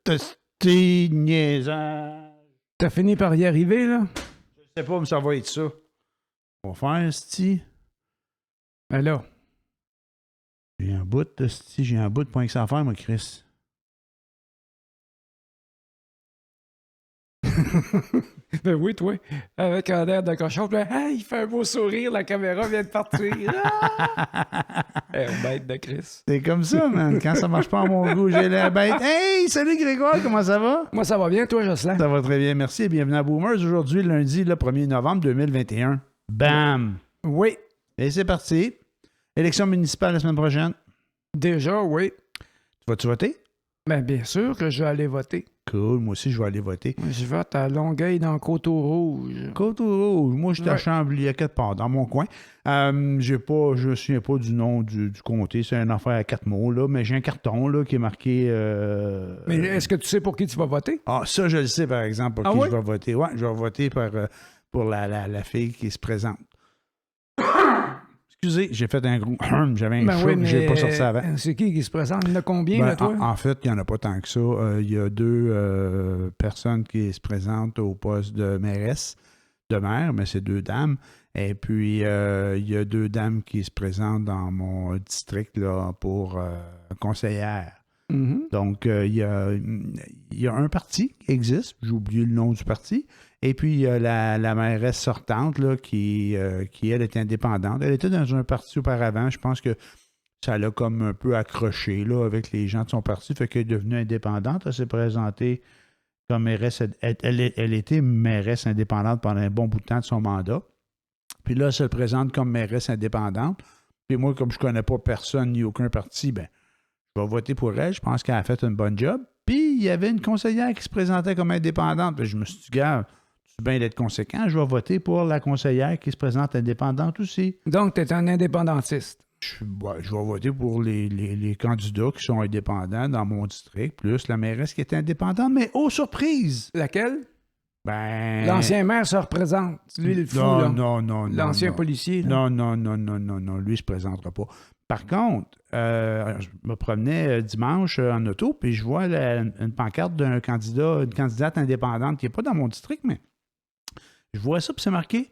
T'es niaisage. T'as fini par y arriver, là? Je sais pas, mais ça va être ça. On va faire, sti. Ben là. J'ai un bout, sti. J'ai un bout de point que ça à faire, moi, Chris. Ben oui, toi. Avec un air de cochon. Puis, il fait un beau sourire, la caméra vient de partir. Bête de Chris. C'est comme ça, man. Quand ça marche pas à mon goût, j'ai la bête. Hey, salut Grégoire, comment ça va? Moi, ça va bien, toi, Jocelyn? Ça va très bien, merci et bienvenue à Boomers. Aujourd'hui, lundi, le 1er novembre 2021. Bam! Oui. Et c'est parti. Élection municipale la semaine prochaine. Déjà, oui. Vas-tu voter? Ben, bien sûr que je vais aller voter. Cool, moi aussi, je vais aller voter. Je vote à Longueuil dans Coteau-Rouge. Coteau-Rouge. Moi, j'étais à Chambly, à quelque part, dans mon coin. Je me souviens pas du nom du comté. C'est une affaire à 4 mots, là. Mais j'ai un carton, là, qui est marqué... Mais est-ce que tu sais pour qui tu vas voter? Ah, ça, je le sais, par exemple, pour qui je vais voter. Ouais, je vais voter pour la fille qui se présente. Excusez, j'ai fait un gros... J'avais un chat que j'ai pas sorti avant. C'est qui se présente? Il y en a combien, là, toi? En fait, il n'y en a pas tant que ça. Il y a 2 personnes qui se présentent au poste de mairesse, de maire, mais c'est 2 dames. Et puis, il y a 2 dames qui se présentent dans mon district là, pour conseillère. Mm-hmm. Donc, il y a un parti qui existe. J'ai oublié le nom du parti. Et puis, il y a la mairesse sortante là, qui, elle, est indépendante. Elle était dans un parti auparavant. Je pense que ça l'a comme un peu accroché là, avec les gens de son parti. Fait qu'elle est devenue indépendante. Elle s'est présentée comme mairesse. Elle était mairesse indépendante pendant un bon bout de temps de son mandat. Puis là, elle se présente comme mairesse indépendante. Puis moi, comme je ne connais pas personne ni aucun parti, ben je vais voter pour elle. Je pense qu'elle a fait une bonne job. Puis il y avait une conseillère qui se présentait comme indépendante. Puis je me suis dit, gars, c'est bien d'être conséquent. Je vais voter pour la conseillère qui se présente indépendante aussi. Donc, tu es un indépendantiste. Je vais voter pour les candidats qui sont indépendants dans mon district, plus la mairesse qui est indépendante, mais surprise! Laquelle? Ben... L'ancien maire se représente. Lui, le fou, là. Non. L'ancien policier, là. Non. Lui, il ne se présentera pas. Par contre, je me promenais dimanche en auto, puis je vois une pancarte d'un candidat, une candidate indépendante qui n'est pas dans mon district, mais je vois ça, puis c'est marqué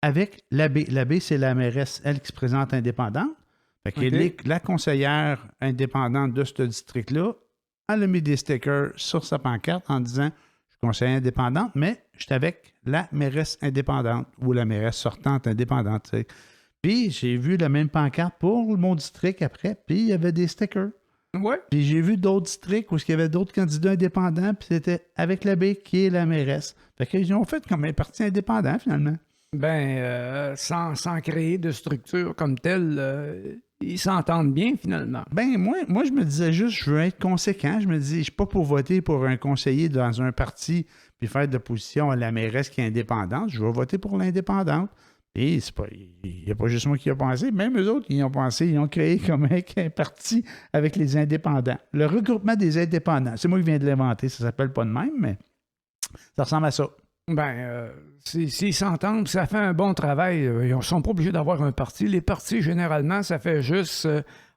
avec l'abbé. L'abbé, c'est la mairesse, elle, qui se présente indépendante. Fait qu'elle est la conseillère indépendante de ce district-là. Elle a mis des stickers sur sa pancarte en disant « Je suis conseillère indépendante, mais je suis avec la mairesse indépendante ou la mairesse sortante indépendante. » Puis j'ai vu la même pancarte pour mon district après, puis il y avait des stickers. Ouais. Puis j'ai vu d'autres districts où il y avait d'autres candidats indépendants, puis c'était avec l'abbé qui est la mairesse. Fait qu'ils ont fait comme un parti indépendant, finalement. Ben, sans créer de structure comme telle, ils s'entendent bien, finalement. Ben, moi, je me disais juste, je veux être conséquent. Je me dis, je suis pas pour voter pour un conseiller dans un parti puis faire de l'opposition à la mairesse qui est indépendante. Je vais voter pour l'indépendante. Et il n'y a pas juste moi qui y a pensé, même eux autres, ils y ont pensé, ils ont créé comme un parti avec les indépendants. Le regroupement des indépendants. C'est moi qui viens de l'inventer, ça s'appelle pas de même, mais ça ressemble à ça. Ben, s'ils s'entendent, ça fait un bon travail. Ils ne sont pas obligés d'avoir un parti. Les partis, généralement, ça fait juste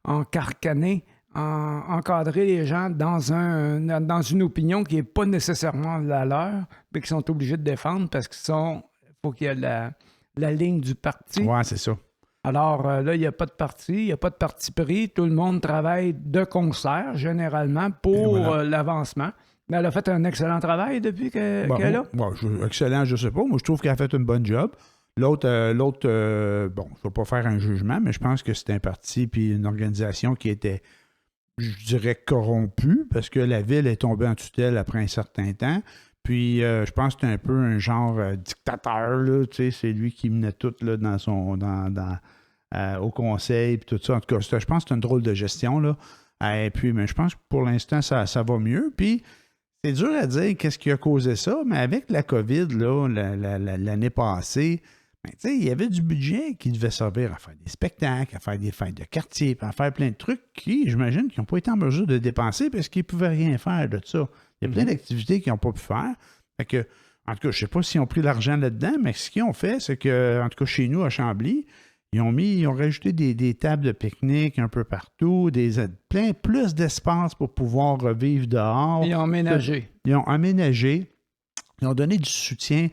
encarcaner, encadrer les gens dans une opinion qui n'est pas nécessairement la leur, mais qu'ils sont obligés de défendre parce qu'il faut qu'il y ait la ligne du parti. Ouais, c'est ça. Alors là, il n'y a pas de parti, il n'y a pas de parti pris. Tout le monde travaille de concert, généralement, pour l'avancement. Mais elle a fait un excellent travail depuis qu'elle est là. Bon, excellent, je ne sais pas. Moi, je trouve qu'elle a fait une bonne job. L'autre, bon, je ne vais pas faire un jugement, mais je pense que c'est un parti puis une organisation qui était, je dirais, corrompue parce que la ville est tombée en tutelle après un certain temps. Puis, je pense que c'est un peu un genre dictateur, là, tu sais, c'est lui qui menait tout là, au conseil, puis tout ça. En tout cas, je pense que c'est une drôle de gestion, là. Et puis, mais je pense que pour l'instant, ça va mieux. Puis, c'est dur à dire qu'est-ce qui a causé ça, mais avec la COVID, là, l'année passée, ben, tu sais, il y avait du budget qui devait servir à faire des spectacles, à faire des fêtes de quartier, puis à faire plein de trucs qui, j'imagine, qui n'ont pas été en mesure de dépenser parce qu'ils ne pouvaient rien faire de ça. Il y a plein d'activités qu'ils n'ont pas pu faire. Fait que, en tout cas, je ne sais pas s'ils ont pris l'argent là-dedans, mais ce qu'ils ont fait, c'est que, en tout cas, chez nous, à Chambly, Ils ont rajouté des tables de pique-nique un peu partout, plein plus d'espace pour pouvoir vivre dehors. Ils ont aménagé. Ils ont aménagé. Ils ont donné du soutien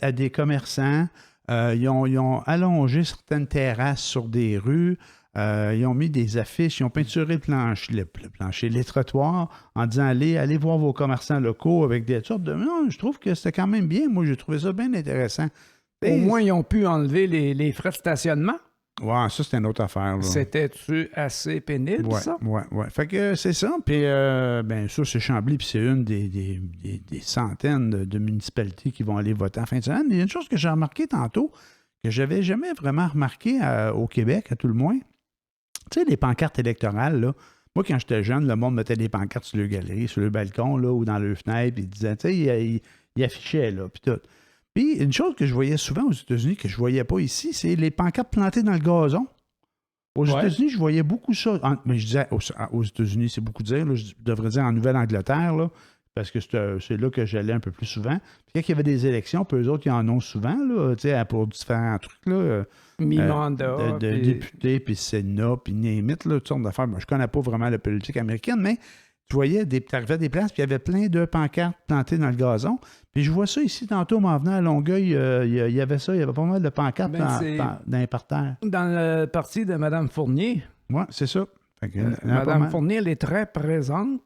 à des commerçants. Ils ont allongé certaines terrasses sur des rues. Ils ont mis des affiches. Ils ont peinturé le plancher, les trottoirs en disant allez voir vos commerçants locaux avec des sortes de... Non, je trouve que c'était quand même bien. Moi, j'ai trouvé ça bien intéressant. Au moins, ils ont pu enlever les frais de stationnement. Ouais, ça, c'est une autre affaire. Là. C'était-tu assez pénible, ça? Oui. Fait que c'est ça. Puis, ça, c'est Chambly, puis c'est une des centaines de municipalités qui vont aller voter en fin de semaine. Il y a une chose que j'ai remarqué tantôt, que j'avais jamais vraiment remarqué au Québec, à tout le moins. Tu sais, les pancartes électorales, là. Moi, quand j'étais jeune, le monde mettait des pancartes sur le galerie, sur le balcon, là, ou dans le fenêtre, puis ils disaient, tu sais, ils affichaient, là, puis tout. Puis, une chose que je voyais souvent aux États-Unis, que je ne voyais pas ici, c'est les pancartes plantées dans le gazon. Aux États-Unis, je voyais beaucoup ça. Mais je disais, aux États-Unis, c'est beaucoup dire, là, je devrais dire en Nouvelle-Angleterre, là, parce que c'est là que j'allais un peu plus souvent. Puis quand il y avait des élections, puis eux autres, ils en ont souvent, là, pour différents trucs, là. Mi-mandat. De députés, puis Sénat, puis Némite, là, toutes sortes d'affaires. Je ne connais pas vraiment la politique américaine, mais tu voyais, t'arrivais à des places, puis il y avait plein de pancartes plantées dans le gazon. Puis je vois ça ici, tantôt, m'en venant à Longueuil, il y avait ça, il y avait pas mal de pancartes dans les parterres. Dans le parti de Mme Fournier. Oui, c'est ça. Mme Fournier, elle est très présente,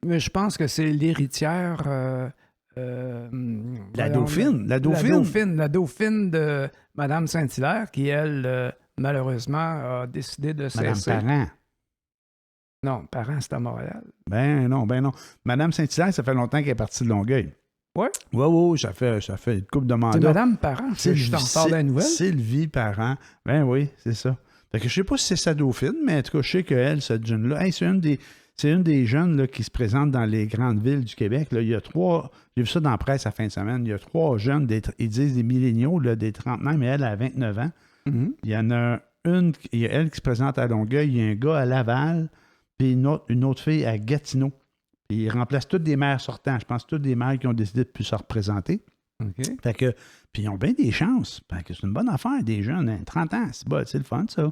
mais je pense que c'est l'héritière... La Dauphine de Mme Saint-Hilaire, qui, elle, malheureusement, a décidé de cesser. Madame Parent. Non, Parent, c'est à Montréal. Ben non. Madame Saint-Hilaire, ça fait longtemps qu'elle est partie de Longueuil. Oui? Oui, ça fait une couple de mandats. C'est Madame Parent, je t'en parle de la nouvelle. Sylvie Parent. Ben oui, c'est ça. Fait que je sais pas si c'est sa Dauphine, mais en tout cas, je sais qu'elle, cette jeune-là, c'est une des jeunes là, qui se présentent dans les grandes villes du Québec. Là. Il y a 3, j'ai vu ça dans la presse à fin de semaine, il y a 3 jeunes, ils disent des milléniaux, là, des trentenaires, mais elle a 29 ans. Mm-hmm. Il y en a il y a elle qui se présente à Longueuil, il y a un gars à Laval, puis une autre fille à Gatineau. Puis ils remplacent toutes des maires sortants. Je pense toutes des maires qui ont décidé de ne plus se représenter. Okay. Fait que, puis ils ont bien des chances. Fait que c'est une bonne affaire, des jeunes, 30 ans. C'est le fun, ça.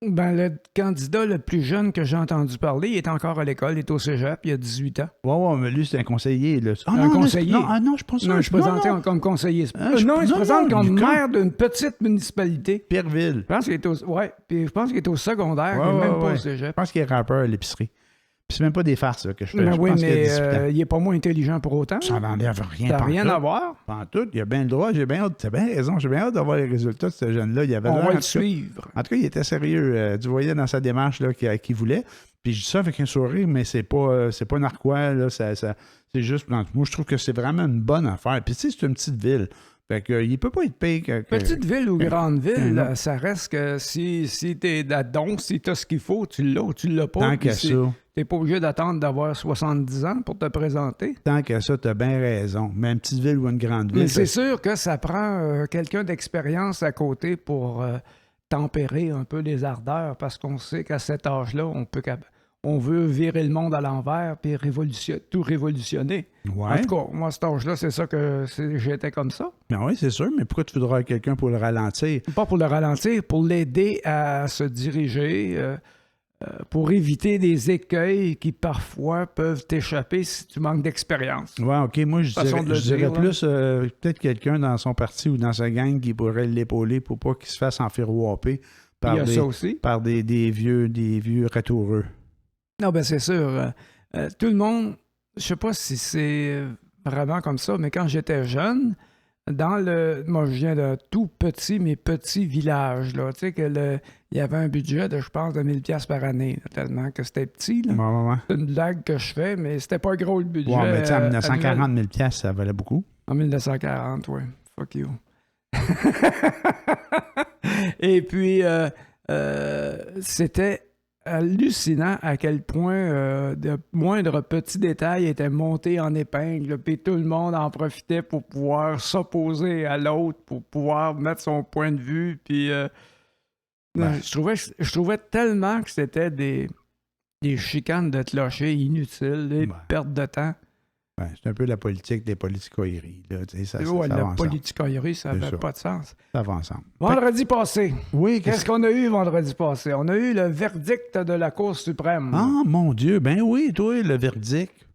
Ben, le candidat le plus jeune que j'ai entendu parler, il est encore à l'école, il est au cégep, il a 18 ans. Oui, mais lui, c'est un conseiller. Là. Un conseiller? Non, je pense ça. Non, je suis présenté comme conseiller. Il se présente comme maire d'une petite municipalité. Pierreville. Je pense qu'il est au secondaire, il n'est même pas au cégep. Je pense qu'il est rappeur à l'épicerie. Puis c'est même pas des farces là, que je fais. Ben oui, pense mais il n'est pas moins intelligent pour autant. Ça n'enlève rien. Ça n'a rien à voir. Pas en tout. Il a bien le droit. J'ai bien hâte. T'as bien raison. J'ai bien hâte d'avoir les résultats de ce jeune-là. On va le suivre. En tout cas, il était sérieux. Tu voyais dans sa démarche là, qu'il voulait. Puis je dis ça avec un sourire, mais c'est pas narquois. Là, c'est juste... Moi, je trouve que c'est vraiment une bonne affaire. Puis tu sais, c'est une petite ville. Fait que, il peut pas être payé que... Petite ville ou grande ville, ça reste que si t'es là-dedans, si t'as ce qu'il faut, tu l'as ou tu l'as pas. Tant qu'à ça. T'es pas obligé d'attendre d'avoir 70 ans pour te présenter. Tant qu'à ça, t'as bien raison. Mais une petite ville ou une grande ville... Mais c'est sûr que ça prend quelqu'un d'expérience à côté pour tempérer un peu les ardeurs, parce qu'on sait qu'à cet âge-là, on veut virer le monde à l'envers puis tout révolutionner. Ouais. En tout cas, moi, à cet âge-là, c'est ça que j'étais comme ça. Ben oui, c'est sûr, mais pourquoi tu voudrais quelqu'un pour le ralentir? Pas pour le ralentir, pour l'aider à se diriger, pour éviter des écueils qui parfois peuvent t'échapper si tu manques d'expérience. Ouais, OK. Moi, je dirais plus peut-être quelqu'un dans son parti ou dans sa gang qui pourrait l'épauler pour pas qu'il se fasse enfirouaper par des vieux ratoureux. Non, ben c'est sûr. Tout le monde, je sais pas si c'est vraiment comme ça, mais quand j'étais jeune, moi je viens d'un tout petit, mais petit village, là, tu sais, il y avait un budget de, je pense, de 1000$ par année, là, tellement que c'était petit, là. Ouais. C'est une blague que je fais, mais c'était pas gros le budget. Ouais, mais tu sais, en 1940, 1000$, ça valait beaucoup. En 1940, oui. Fuck you. Et puis, c'était hallucinant à quel point de moindres petits détails étaient montés en épingle, puis tout le monde en profitait pour pouvoir s'opposer à l'autre, pour pouvoir mettre son point de vue, puis je trouvais tellement que c'était des chicanes de clochers inutiles, des pertes de temps. Ben, c'est un peu la politique des politicoïries. Là, ça Ouais, va la ensemble. politicoïrie, ça C'est n'a ça. pas de sens. Ça va ensemble. Vendredi passé, Oui, qu'est-ce qu'on a eu vendredi passé? On a eu le verdict de la Cour suprême. Ah, mon Dieu, ben oui, toi, le verdict.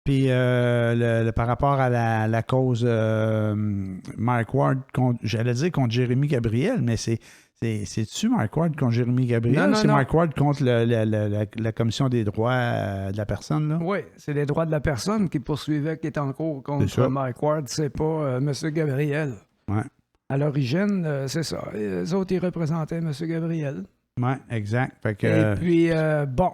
Puis par rapport à la cause Mike Ward, j'allais dire contre Jérémy Gabriel, mais c'est-tu Mike Ward contre Jérémy Gabriel? Non, non, c'est non. Mike Ward contre la Commission des droits de la personne, là? Oui, c'est les droits de la personne qui poursuivait, qui est en cours C'est contre ça. Mike Ward, c'est pas M. Gabriel. Ouais. À l'origine, c'est ça. Les autres, ils représentaient M. Gabriel. Oui, exact. Fait que, Et puis, bon,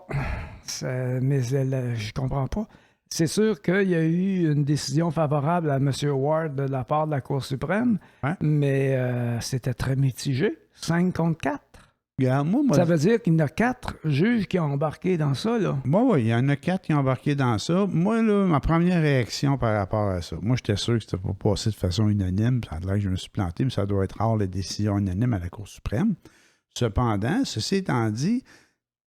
mais je comprends pas. C'est sûr qu'il y a eu une décision favorable à M. Ward de la part de la Cour suprême, Ouais. mais c'était très mitigé. 5 contre 4. regarde, moi, Ça veut dire qu'il y en a 4 juges qui ont embarqué dans ça, là. oui, il y en a 4 qui ont embarqué dans ça. Moi, là, ma première réaction par rapport à ça, moi, j'étais sûr que c'était pas passé de façon unanime. Ça a l'air que je me suis planté, mais ça doit être rare, les décisions unanimes à la Cour suprême. Cependant, ceci étant dit,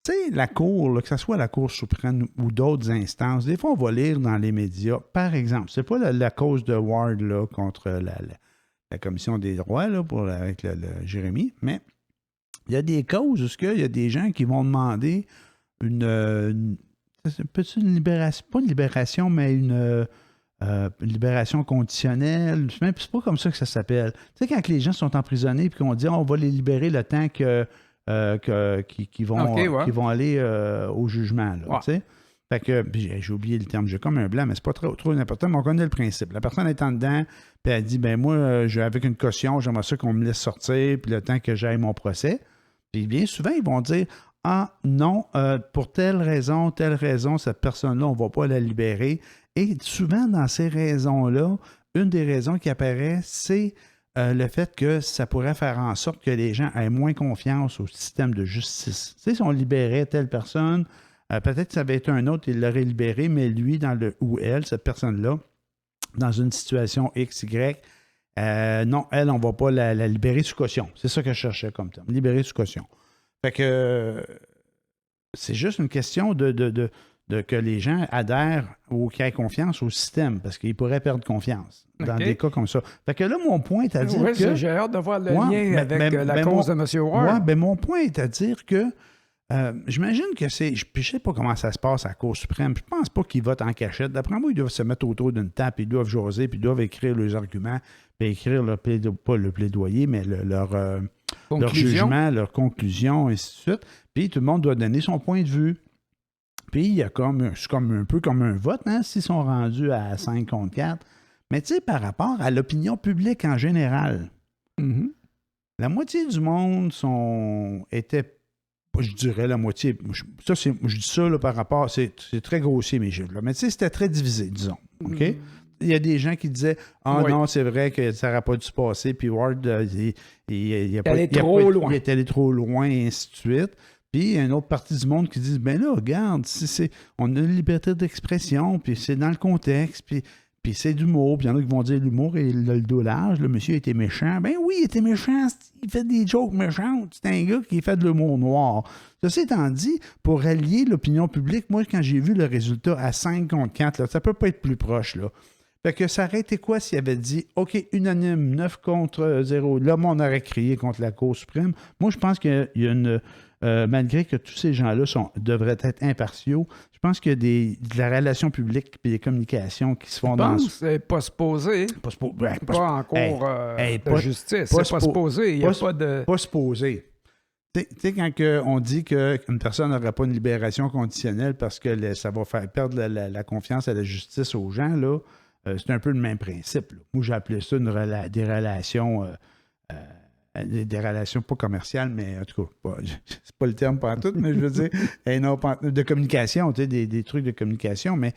tu sais, la Cour, là, que ce soit la Cour suprême ou d'autres instances, des fois, on va lire dans les médias, par exemple, c'est pas la cause de Ward là, contre la Commission des droits là, avec le Jérémy, mais il y a des causes où il y a des gens qui vont demander une libération, pas une libération, mais une libération conditionnelle. C'est pas comme ça que ça s'appelle. Tu sais, quand les gens sont emprisonnés et qu'on dit on va les libérer le temps qu'ils vont aller au jugement. Là, Ouais. tu sais. Fait que, j'ai oublié le terme, j'ai comme un blanc, mais c'est pas trop important, mais on connaît le principe. La personne est en dedans, puis elle dit, ben moi, avec une caution, j'aimerais ça qu'on me laisse sortir, puis le temps que j'aille mon procès. Puis bien souvent, ils vont dire, ah non, pour telle raison, cette personne-là, on ne va pas la libérer. Et souvent, dans ces raisons-là, une des raisons qui apparaît, c'est le fait que ça pourrait faire en sorte que les gens aient moins confiance au système de justice. Tu sais, si on libérait telle personne, peut-être que ça avait été un autre, il l'aurait libéré, mais lui, ou elle, cette personne-là, dans une situation X, Y, non, elle, on ne va pas la libérer sous caution. C'est ça que je cherchais comme terme, libérer sous caution. Fait que c'est juste une question de que les gens adhèrent ou qu'ils aient confiance au système, parce qu'ils pourraient perdre confiance dans des cas comme ça. Fait que là, mon point est à dire que... J'ai hâte de voir le lien avec la cause de M. Ward. Oui, ben mon point est à dire que j'imagine que c'est... Je ne sais pas comment ça se passe à la Cour suprême. Je pense pas qu'ils votent en cachette. D'après moi, ils doivent se mettre autour d'une table, ils doivent jaser, puis ils doivent écrire leurs arguments, puis écrire pas le plaidoyer, mais leur jugement, leur conclusion, et ainsi de suite. Puis tout le monde doit donner son point de vue. Puis il y a c'est un peu comme un vote, hein, s'ils sont rendus à 5 contre 4. Mais tu sais, par rapport à l'opinion publique en général, la moitié du monde était, je dirais la moitié, je dis ça là, par rapport, c'est très grossier mes chiffres, là, mais tu sais, c'était très divisé, disons. OK? Il y a des gens qui disaient « Ah non, c'est vrai que ça n'aurait pas dû se passer, puis Ward, il est allé trop loin, et ainsi de suite. » Puis il y a une autre partie du monde qui dit ben là, regarde, on a une liberté d'expression, puis c'est dans le contexte, puis c'est d'humour. Puis il y en a qui vont dire l'humour et le dos large, le monsieur était méchant. Ben oui, il était méchant, il fait des jokes méchantes. C'est un gars qui fait de l'humour noir. Ceci étant dit, pour allier l'opinion publique, moi, quand j'ai vu le résultat à 5 contre 4, là, ça peut pas être plus proche, là. Fait que ça aurait été quoi s'il avait dit OK, unanime, 9 contre 0. Là, moi, on aurait crié contre la Cour suprême. Moi, je pense qu'il y a une. Malgré que tous ces gens-là devraient être impartiaux, je pense qu'il y a de la relation publique et des communications qui se font dans ce... C'est pas supposé. Pas en cours de justice. C'est pas supposé. Il n'y a pas de... Pas supposé. Tu sais, quand on dit qu'une personne n'aurait pas une libération conditionnelle parce que ça va faire perdre la confiance à la justice aux gens, là, c'est un peu le même principe. Là. Moi, j'ai appelé ça des relations... des relations pas commerciales, mais en tout cas, c'est pas le terme pantoute, mais je veux dire, de communication, tu sais, des trucs de communication. Mais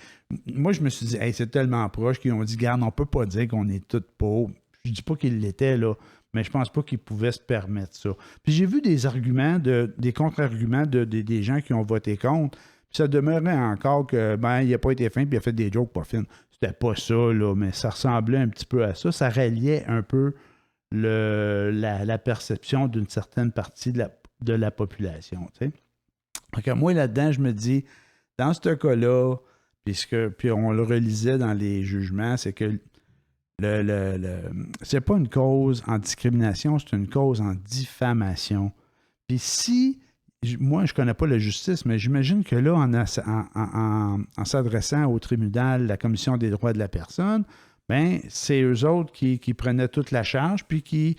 moi, je me suis dit, hey, c'est tellement proche qu'ils ont dit, garde, on peut pas dire qu'on est tous pauvres. Je dis pas qu'ils l'étaient, là, mais je pense pas qu'ils pouvaient se permettre ça. Puis j'ai vu des arguments, des contre-arguments des gens qui ont voté contre, puis ça demeurait encore que, ben, il a pas été fin, puis il a fait des jokes pas fines. C'était pas ça, là, mais ça ressemblait un petit peu à ça. Ça ralliait un peu la perception d'une certaine partie de la population. Tu sais. Donc, moi, là-dedans, je me dis, dans ce cas-là, Puis on le relisait dans les jugements, c'est que c'est pas une cause en discrimination, c'est une cause en diffamation. Puis si, moi je connais pas la justice, mais j'imagine que là, en s'adressant au tribunal, la Commission des droits de la personne, ben c'est eux autres qui prenaient toute la charge, puis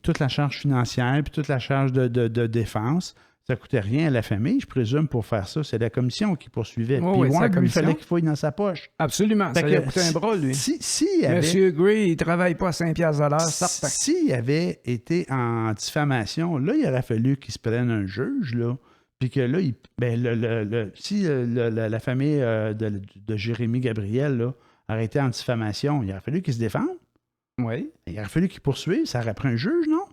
toute la charge financière, puis toute la charge de défense. Ça ne coûtait rien à la famille, je présume, pour faire ça. C'est la commission qui poursuivait. Puis Ward, lui, il fallait qu'il fouille dans sa poche. Absolument. Ça lui a coûté un bras, lui. Monsieur Gray, il ne travaille pas à 5$ de l'heure, certain. S'il avait été en diffamation, là, il aurait fallu qu'il se prenne un juge, là. Puis que là, si la famille de Jérémy Gabriel là, aurait été en diffamation, il aurait fallu qu'il se défende. Oui. Il aurait fallu qu'il poursuive. Ça aurait pris un juge, non?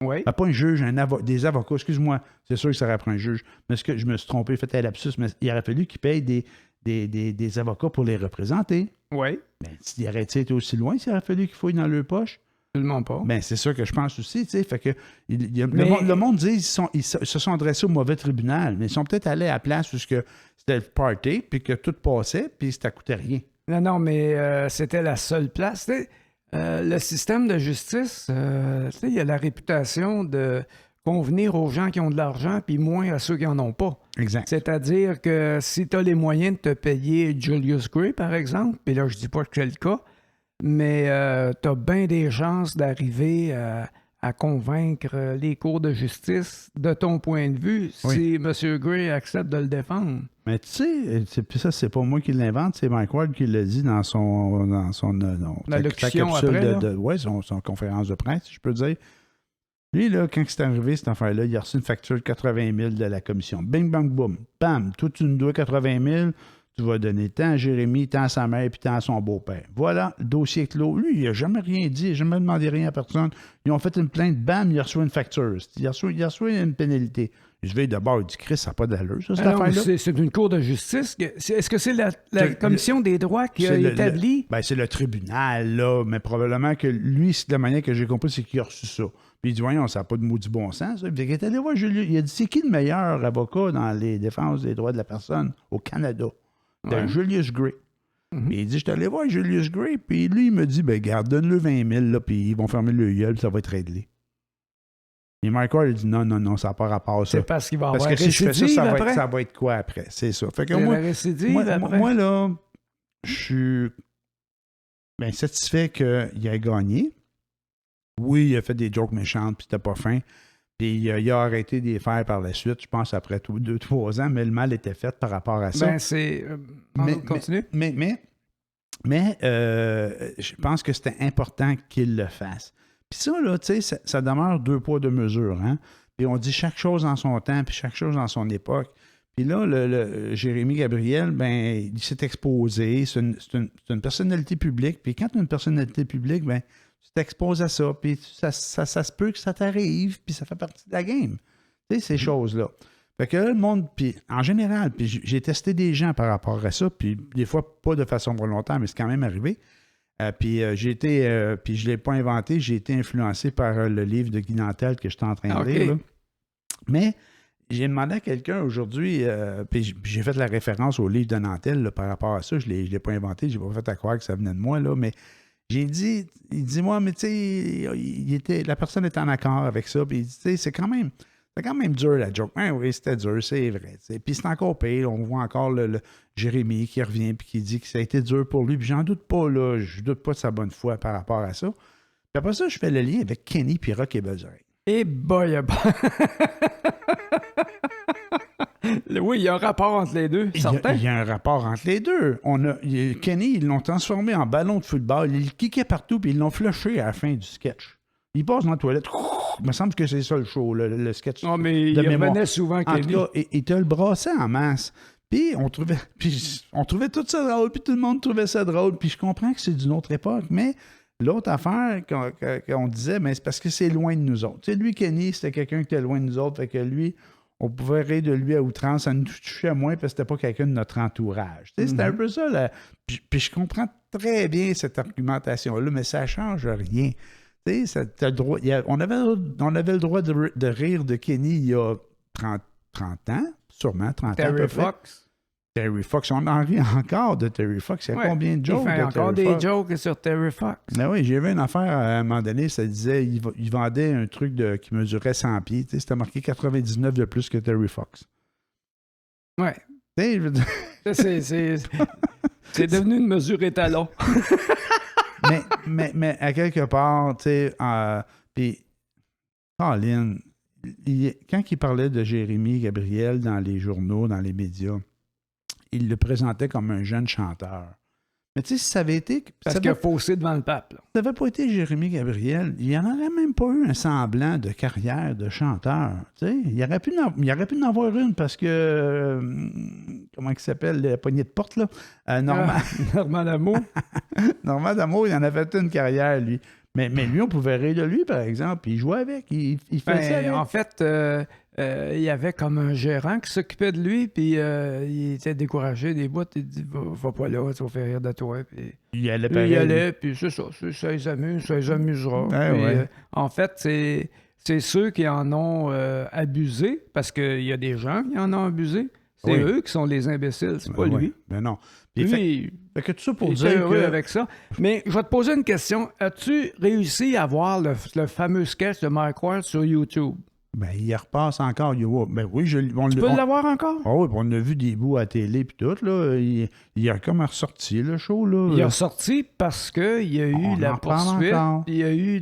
Oui. Ben, pas un juge, des avocats. Excuse-moi, c'est sûr que ça aurait pris un juge. Mais je me suis trompé, fait un lapsus, mais il aurait fallu qu'il paye des avocats pour les représenter. Oui. Ben, s'il aurait été aussi loin, s'il aurait fallu qu'il fouille dans leur poche. Absolument pas. Ben, c'est ça que je pense aussi, tu sais. Fait que le monde dit qu'ils se sont adressés au mauvais tribunal, mais ils sont peut-être allés à la place où c'était le party, puis que tout passait, puis ça coûtait rien. Non, mais c'était la seule place. Le système de justice, il y a la réputation de convenir aux gens qui ont de l'argent puis moins à ceux qui n'en ont pas. Exact. C'est-à-dire que si tu as les moyens de te payer Julius Gray, par exemple, puis là, je dis pas que c'est le cas, mais tu as bien des chances d'arriver à convaincre les cours de justice de ton point de vue si M. Gray accepte de le défendre. Mais tu sais, ça, c'est pas moi qui l'invente, c'est Mike Ward qui l'a dit dans son allocution après, son conférence de presse, je peux dire. Lui, là, quand c'est arrivé, cette affaire-là, il a reçu une facture de 80 000 de la commission. Bing, bang, boum. Bam, toi, tu nous dois 80 000, tu vas donner tant à Jérémy, tant à sa mère, puis tant à son beau-père. Voilà, le dossier est clos. Lui, il n'a jamais rien dit, il n'a jamais demandé rien à personne. Ils ont fait une plainte, bam, il a reçu une facture. Il a reçu une pénalité. Je vais d'abord, il dit, Chris, ça n'a pas d'allure, ça, cette affaire-là. C'est une cour de justice. Est-ce que c'est la Commission des droits qui a établi? C'est le tribunal, là, mais probablement que lui, de la manière que j'ai compris, c'est qu'il a reçu ça. Puis il dit, voyons, ça n'a pas de maudit bon sens. Ça. Il est allé voir Julius. Il a dit, c'est qui le meilleur avocat dans les défenses des droits de la personne au Canada? C'était Julius Gray. Mm-hmm. Puis il dit, je suis allé voir Julius Gray. Puis lui, il me dit, ben garde, donne-le 20 000, là, puis ils vont fermer le gueule, puis ça va être réglé. Et Mike Ward, il dit, non, ça n'a pas rapport à ça. C'est parce qu'il va avoir récidive. Parce que si je fais ça, ça va être quoi après? C'est ça. Fait que moi, là, je suis bien satisfait qu'il ait gagné. Oui, il a fait des jokes méchantes, puis c'était pas fin. Puis il a arrêté de les faire par la suite, je pense, après 2-3 ans, mais le mal était fait par rapport à ça. Ben, c'est... continue. Mais je pense que c'était important qu'il le fasse. Puis ça, là, tu sais, ça demeure 2 poids 2 mesures, hein. Puis on dit chaque chose en son temps, puis chaque chose dans son époque. Puis là, le Jérémy Gabriel, ben, il s'est exposé. C'est une personnalité publique. Puis quand tu es une personnalité publique, ben, tu t'exposes à ça. Puis ça se peut que ça t'arrive. Puis ça fait partie de la game. Tu sais, ces choses-là. Fait que là, le monde, puis en général, puis j'ai testé des gens par rapport à ça. Puis des fois, pas de façon volontaire, mais c'est quand même arrivé. Puis puis je ne l'ai pas inventé. J'ai été influencé par le livre de Guy Nantel que j'étais en train de lire. Là. Mais... j'ai demandé à quelqu'un aujourd'hui, puis j'ai fait la référence au livre de Nantel là, par rapport à ça. Je ne l'ai pas inventé, je n'ai pas fait à croire que ça venait de moi, là, mais j'ai dit, il dit, moi, mais tu sais, la personne est en accord avec ça, puis il dit, tu sais, c'est quand même dur la joke. Ben oui, c'était dur, c'est vrai. T'sais. Puis c'est encore pire, on voit encore le Jérémy qui revient, puis qui dit que ça a été dur pour lui, puis j'en doute pas, là, je doute pas de sa bonne foi par rapport à ça. Puis après ça, je fais le lien avec Kenny puis Rock et Buzz. Eh boy, oui, il y a un rapport entre les deux, certain. Il y a un rapport entre les deux. Kenny, ils l'ont transformé en ballon de football. Ils le kickaient partout, puis ils l'ont flushé à la fin du sketch. Il passe dans la toilette. Il me semble que c'est ça le show, le sketch. Non, mais il revenait souvent, Kenny. En tout cas, il te le brassait en masse. Puis on trouvait tout ça drôle, puis tout le monde trouvait ça drôle. Puis je comprends que c'est d'une autre époque, mais... l'autre affaire qu'on disait, ben, c'est parce que c'est loin de nous autres. Tu sais, lui, Kenny, c'était quelqu'un qui était loin de nous autres. Fait que lui, on pouvait rire de lui à outrance. Ça nous touchait moins parce que c'était pas quelqu'un de notre entourage. Tu sais, c'était un peu ça. Là. Puis je comprends très bien cette argumentation-là, mais ça change rien. Tu sais, t'as le droit, on avait le droit de rire de Kenny il y a 30 ans, sûrement 30 ans à peu près. Fox. Terry Fox, on en rit encore de Terry Fox. Il y a combien de jokes il fait encore des jokes sur Terry Fox. Ben oui, j'ai vu une affaire à un moment donné, ça disait il vendait un truc qui mesurait 100 pieds. Tu sais, c'était marqué 99 de plus que Terry Fox. Ouais. Tu sais, je veux dire... c'est devenu une mesure étalon. mais à quelque part, tu sais, puis Colin, quand il parlait de Jérémy Gabriel dans les journaux, dans les médias, il le présentait comme un jeune chanteur. Mais tu sais, si ça avait été... Parce qu'il a faussé devant le pape. Là. Si ça n'avait pas été Jérémy Gabriel, il n'y en aurait même pas eu un semblant de carrière de chanteur. Tu sais, il aurait pu en avoir une parce que... comment il s'appelle, la poignée de porte, là? Normand D'Amour. Normand D'Amour, il en a fait une carrière, lui. Mais lui, on pouvait rire de lui, par exemple, puis il jouait avec, il faisait avec. En fait, il y avait comme un gérant qui s'occupait de lui, puis il était découragé des bouts, il dit « Va pas là, tu vas faire rire de toi. » Il allait pareil. Il allait, puis c'est ça, ça les amuse, ça les amusera. En fait, c'est ceux qui en ont abusé, parce qu'il y a des gens qui en ont abusé. C'est eux qui sont les imbéciles, c'est pas lui. Ben non. Lui, fait que tout ça pour il dire était heureux que... avec ça. Mais je vais te poser une question. As-tu réussi à voir le fameux sketch de Mike Ward sur YouTube? Ben, il repasse encore. Ben oui, tu peux l'avoir encore? Ah oui, on a vu des bouts à la télé puis tout. Là. Il a comme ressorti le show. Là. Il est ressorti parce qu'il y a eu la poursuite. Il y a eu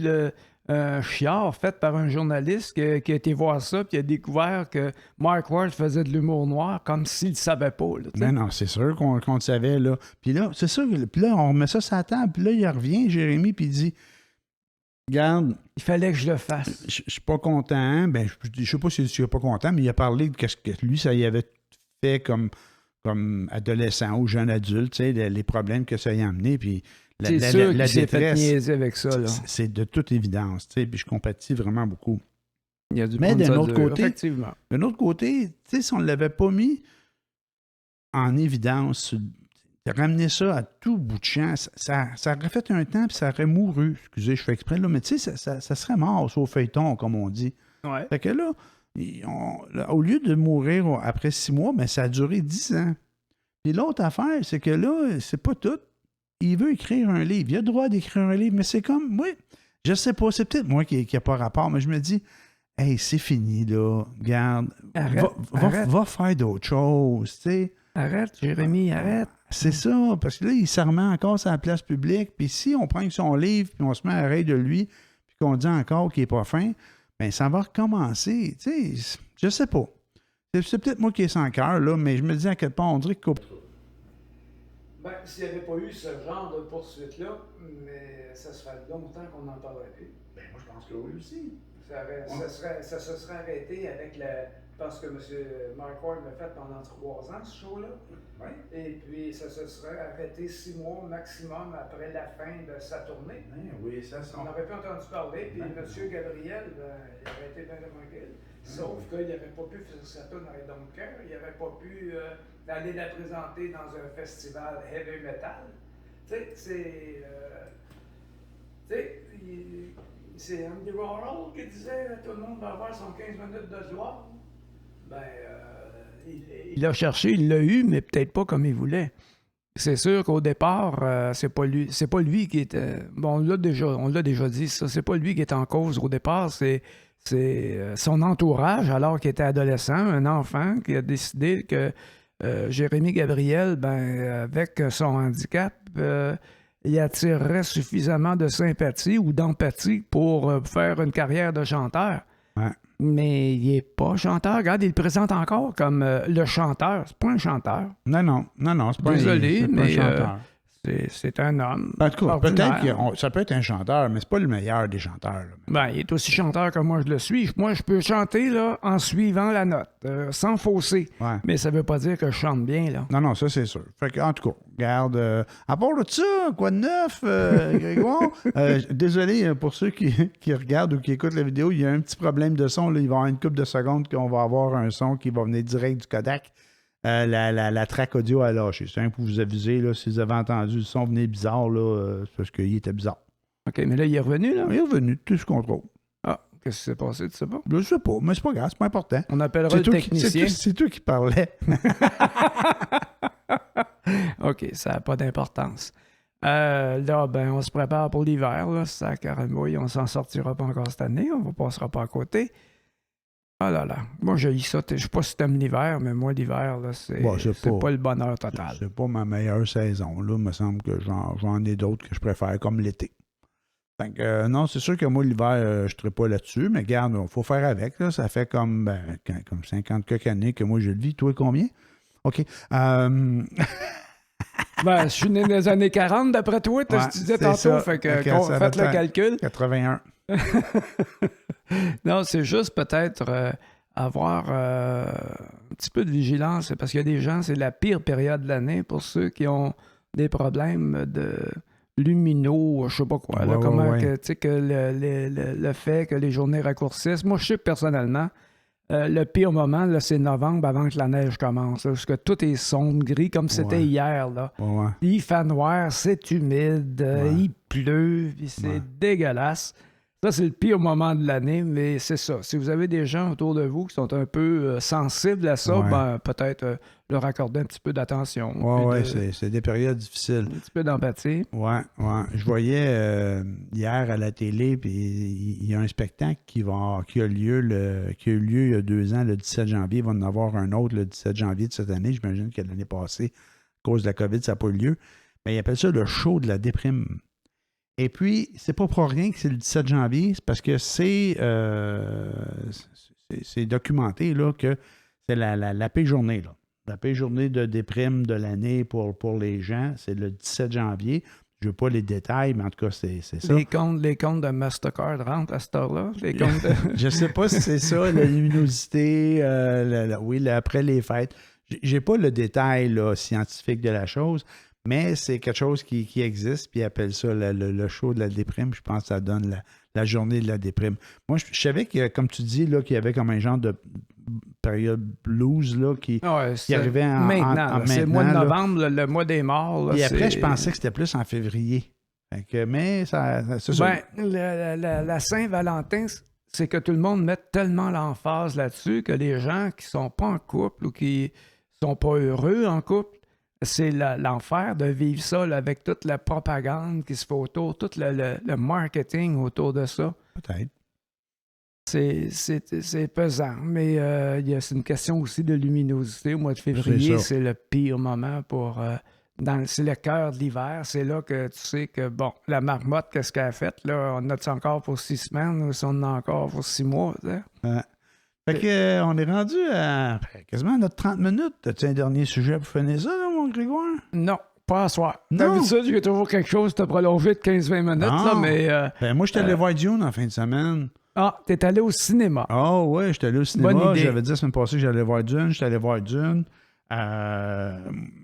un chiard fait par un journaliste qui a été voir ça puis a découvert que Mark Ward faisait de l'humour noir comme s'il ne savait pas. Là, ben non, c'est sûr qu'on le savait. Là. Puis là, c'est ça. Puis là, on remet ça sur la table. Puis là, il revient, Jérémy, puis il dit regarde... Il fallait que je le fasse. Je suis pas content. Ben, je sais pas si je suis pas content, mais il a parlé de ce que lui, ça y avait fait comme adolescent ou jeune adulte, tu sais, les problèmes que ça y a amené. Puis la détresse, fait niaiser avec ça, là. C'est de toute évidence, tu sais, puis je compatis vraiment beaucoup. Il y a du mais d'un autre côté, effectivement. D'un autre côté, tu sais, si on ne l'avait pas mis en évidence, ramener ça à tout bout de champ, ça aurait fait un temps puis ça aurait mouru. Excusez, je fais exprès, là, mais tu sais, ça serait mort au feuilleton, comme on dit. Ouais. Fait que là, au lieu de mourir après 6 mois, ben, ça a duré 10 ans. Puis l'autre affaire, c'est que là, c'est pas tout. Il veut écrire un livre. Il a le droit d'écrire un livre, mais c'est comme, oui, je sais pas, c'est peut-être moi qui n'a pas rapport, mais je me dis, hey, c'est fini, là. Regarde, va faire d'autres choses, tu sais. Arrête, Jérémy, arrête. C'est ça, parce que là, il se remet encore sur la place publique, puis si on prend son livre, puis on se met à rire de lui, puis qu'on dit encore qu'il n'est pas fin, bien, ça va recommencer. Tu sais, je sais pas. C'est peut-être moi qui est sans cœur, là, mais je me dis à quel point on dirait que... Ben, s'il n'y avait pas eu ce genre de poursuite-là, mais ça serait longtemps qu'on n'en parlerait plus. Ben, moi, je pense que oui aussi. Ça se serait arrêté avec parce que M. Mark Ward l'a fait pendant 3 ans, ce show-là. Oui. Et puis, ça se serait arrêté 6 mois maximum après la fin de sa tournée. Oui, ça On n'aurait pas entendu parler. Puis, M. Gabriel, il aurait été bien tranquille. Sauf qu'il n'avait pas pu faire sa tournée avec Dunker. Il n'avait pas pu aller la présenter dans un festival heavy metal. Tu sais, c'est Andy Warhol qui disait tout le monde va avoir son 15 minutes de gloire. Ben, il l'a cherché, il l'a eu, mais peut-être pas comme il voulait. C'est sûr qu'au départ, c'est pas lui qui était. Bon, on l'a déjà dit, ça, c'est pas lui qui est en cause au départ, c'est son entourage, alors qu'il était adolescent, un enfant qui a décidé que Jérémy Gabriel, ben, avec son handicap, il attirerait suffisamment de sympathie ou d'empathie pour faire une carrière de chanteur. Ouais. Mais il n'est pas chanteur. Regarde, il le présente encore comme le chanteur. C'est pas un chanteur. Non, c'est pas Désolé, un chanteur. C'est un homme. En tout cas, peut-être que ça peut être un chanteur, mais c'est pas le meilleur des chanteurs. Là. Ben, il est aussi chanteur que moi je le suis. Moi, je peux chanter là, en suivant la note, sans fausser. Ouais. Mais ça veut pas dire que je chante bien. Là. Non, ça c'est sûr. Fait que, en tout cas, regarde, à part de ça, quoi de neuf, Grégoire? Désolé pour ceux qui regardent ou qui écoutent la vidéo, il y a un petit problème de son. Là. Il va y avoir une couple de secondes qu'on va avoir un son qui va venir direct du Kodak. La track audio a lâché. C'est un pour vous aviser, là, si vous avez entendu le son venir bizarre, là, c'est parce qu'il était bizarre. OK, mais là, il est revenu, là? Il est revenu, tout ce contrôle. Ah, qu'est-ce qui s'est passé, tu sais pas? Je sais pas, mais c'est pas grave, c'est pas important. On appellera le technicien. C'est toi qui parlais. OK, ça n'a pas d'importance. Là, ben, on se prépare pour l'hiver. Là. Ça, caramouille, on s'en sortira pas encore cette année. On ne passera pas à côté. Ah là là. Moi, j'ai ça. Je ne sais pas si tu aimes l'hiver, mais moi, l'hiver, là, c'est pas le bonheur total. C'est pas ma meilleure saison. Là, il me semble que j'en ai d'autres que je préfère, comme l'été. Fait que, non, c'est sûr que moi, l'hiver, je ne serai pas là-dessus, mais regarde, il faut faire avec. Là. Ça fait comme 50 quelques années que moi, je le vis. Toi, combien? OK. Ben, je suis né dans les années 40, d'après toi, tu disais tantôt. Ça. Fait que faites le calcul. 81. Non, c'est juste peut-être avoir un petit peu de vigilance, parce qu'il y a des gens, c'est la pire période de l'année pour ceux qui ont des problèmes de luminaux, je sais pas quoi. Là, comment que, tu sais, que le fait que les journées raccourcissent. Moi, je sais personnellement, le pire moment, là, c'est novembre avant que la neige commence. Là, parce que tout est sombre, gris, comme c'était hier. Là. Il fait noir, c'est humide, il pleut, puis c'est dégueulasse. Ça, c'est le pire moment de l'année, mais c'est ça. Si vous avez des gens autour de vous qui sont un peu sensibles à ça, ben, peut-être leur accorder un petit peu d'attention. Oui, c'est des périodes difficiles. Un petit peu d'empathie. Oui. Je voyais hier à la télé, puis il y a un spectacle qui a eu lieu il y a 2 ans, le 17 janvier. Il va en avoir un autre le 17 janvier de cette année. J'imagine que l'année passée, à cause de la COVID, ça n'a pas eu lieu. Mais il appelle ça le show de la déprime. Et puis, c'est pas pour rien que c'est le 17 janvier, c'est parce que c'est documenté là, que c'est la pire journée. Là. La pire journée de déprime de l'année pour les gens, c'est le 17 janvier. Je ne veux pas les détails, mais en tout cas, c'est ça. Les comptes de Mastercard rentrent à cette heure-là? Je ne sais pas si c'est ça, la luminosité, après les fêtes. J'ai pas le détail là, scientifique de la chose, mais c'est quelque chose qui existe, puis ils appellent ça le show de la déprime. Je pense que ça donne la journée de la déprime. Moi, je savais que, comme tu dis, là, qu'il y avait comme un genre de période blues là, qui arrivait maintenant. C'est le mois de novembre, le mois des morts. Là, et après, je pensais que c'était plus en février. Mais c'est ça. La Saint-Valentin, c'est que tout le monde met tellement l'emphase là-dessus que les gens qui sont pas en couple ou qui sont pas heureux en couple, c'est l'enfer de vivre ça là, avec toute la propagande qui se fait autour, tout le marketing autour de ça. Peut-être. C'est pesant, mais c'est une question aussi de luminosité. Au mois de février, c'est le pire moment pour... c'est le cœur de l'hiver. C'est là que tu sais que, bon, la marmotte, qu'est-ce qu'elle a fait? Là, on a-tu encore pour 6 semaines ou si on en a encore pour 6 mois? Fait que, on est rendu à quasiment notre 30 minutes. As-tu un dernier sujet pour finir ça, là, mon Grégoire? Non, pas à soir. Non. D'habitude, j'ai toujours quelque chose de prolongé de 15-20 minutes, là, mais... moi, je suis allé voir Dune en fin de semaine. Ah, t'es allé au cinéma. Ah oui, j'étais allé au cinéma. Bonne idée. J'avais dit la semaine passée que j'allais voir Dune. J'étais allé voir Dune. Moi,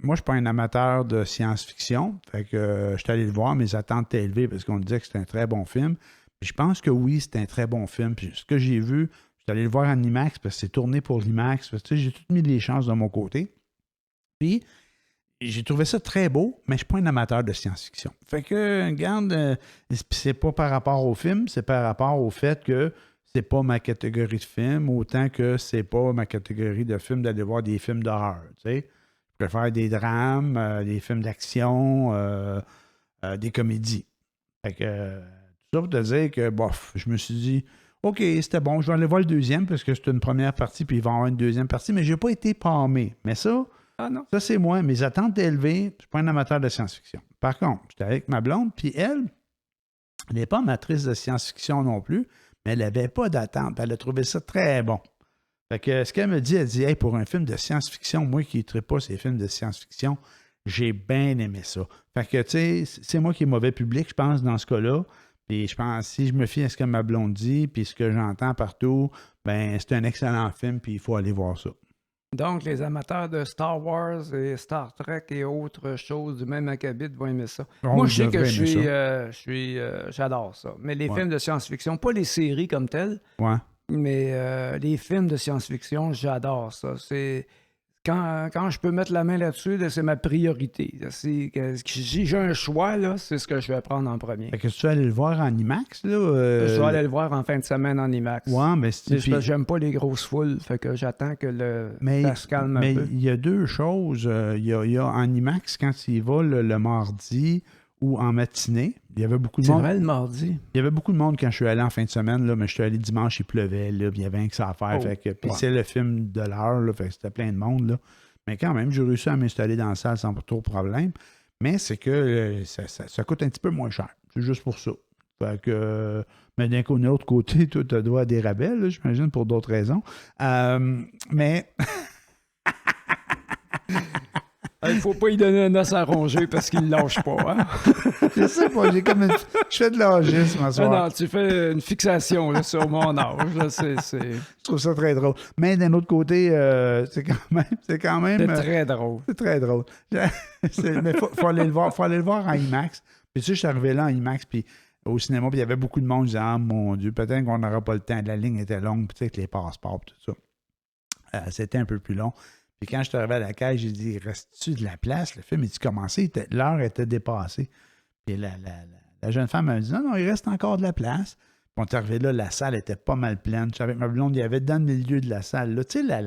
je suis pas un amateur de science-fiction. Fait que j'étais allé le voir. Mes attentes étaient élevées parce qu'on disait que c'était un très bon film. Puis je pense que oui, c'est un très bon film. Puis ce que j'ai vu, j'étais allé le voir en IMAX parce que c'est tourné pour l'IMAX. Parce que j'ai tout mis les chances de mon côté. Puis j'ai trouvé ça très beau, mais je ne suis pas un amateur de science-fiction. Fait que, regarde, c'est pas par rapport au film, c'est par rapport au fait que c'est pas ma catégorie de film, autant que c'est pas ma catégorie de film d'aller voir des films d'horreur, tu sais. Je préfère des drames, des films d'action, des comédies. Fait que, tout ça pour te dire que, bof, je me suis dit, OK, c'était bon, je vais aller voir le deuxième, parce que c'est une première partie, puis il va y avoir une deuxième partie, mais je n'ai pas été pâmé. Mais ça... Ah non. Ça, c'est moi. Mes attentes étaient élevées. Je ne suis pas un amateur de science-fiction. Par contre, j'étais avec ma blonde, puis elle n'est pas amatrice de science-fiction non plus, mais elle n'avait pas d'attente. Elle a trouvé ça très bon. Fait que ce qu'elle me dit, elle dit, hey, pour un film de science-fiction, moi qui ne traite pas ces films de science-fiction, j'ai bien aimé ça. Fait que, tu sais, c'est moi qui est mauvais public, je pense, dans ce cas-là. Puis je pense, si je me fie à ce que ma blonde dit, puis ce que j'entends partout, ben c'est un excellent film, puis il faut aller voir ça. Donc, les amateurs de Star Wars et Star Trek et autres choses du même acabit vont aimer ça. Moi, je sais que j'adore ça. Mais les films de science-fiction, pas les séries comme telles, mais les films de science-fiction, j'adore ça. quand je peux mettre la main là-dessus, là, c'est ma priorité. Si j'ai un choix, là, c'est ce que je vais prendre en premier. Fait que tu vas aller le voir en IMAX, là? Je vais aller le voir en fin de semaine en IMAX. Ouais, mais j'aime pas les grosses foules, fait que j'attends que ça se calme un peu. Mais il y a deux choses. Il y a en IMAX, quand tu y vas le mardi ou en matinée, il y avait beaucoup de monde. C'est vrai, le mardi. Il y avait beaucoup de monde quand je suis allé en fin de semaine, là, mais je suis allé dimanche, il pleuvait, là, puis il y avait rien que ça à faire. Puis c'est le film de l'heure, là, fait que c'était plein de monde. Là. Mais quand même, j'ai réussi à m'installer dans la salle sans trop de problème. Mais c'est que ça coûte un petit peu moins cher. C'est juste pour ça. Fait que, mais d'un autre côté, toi, tu as droit à des rabais, là, j'imagine, pour d'autres raisons. Mais... Il ne faut pas y donner un os à ronger parce qu'il ne lâche pas. Hein? Je sais pas, je fais de l'âgisme en soir. Non, tu fais une fixation là, sur mon âge. Là, Je trouve ça très drôle. Mais d'un autre côté, c'est quand même... C'est très drôle. C'est très drôle. Mais il faut aller le voir en IMAX. Puis tu sais, je suis arrivé là en IMAX, puis au cinéma, puis il y avait beaucoup de monde. Je disais, ah mon Dieu, peut-être qu'on n'aura pas le temps. La ligne était longue, peut-être les passeports, tout ça. C'était un peu plus long. Puis quand je suis arrivé à la caisse, j'ai dit, reste-tu de la place? Le film est-tu commencé? L'heure était dépassée. Puis la jeune femme m'a dit, non, il reste encore de la place. Puis on est arrivé là, la salle était pas mal pleine. Je suis avec ma blonde, il y avait dans le milieu de la salle. Là, tu sais,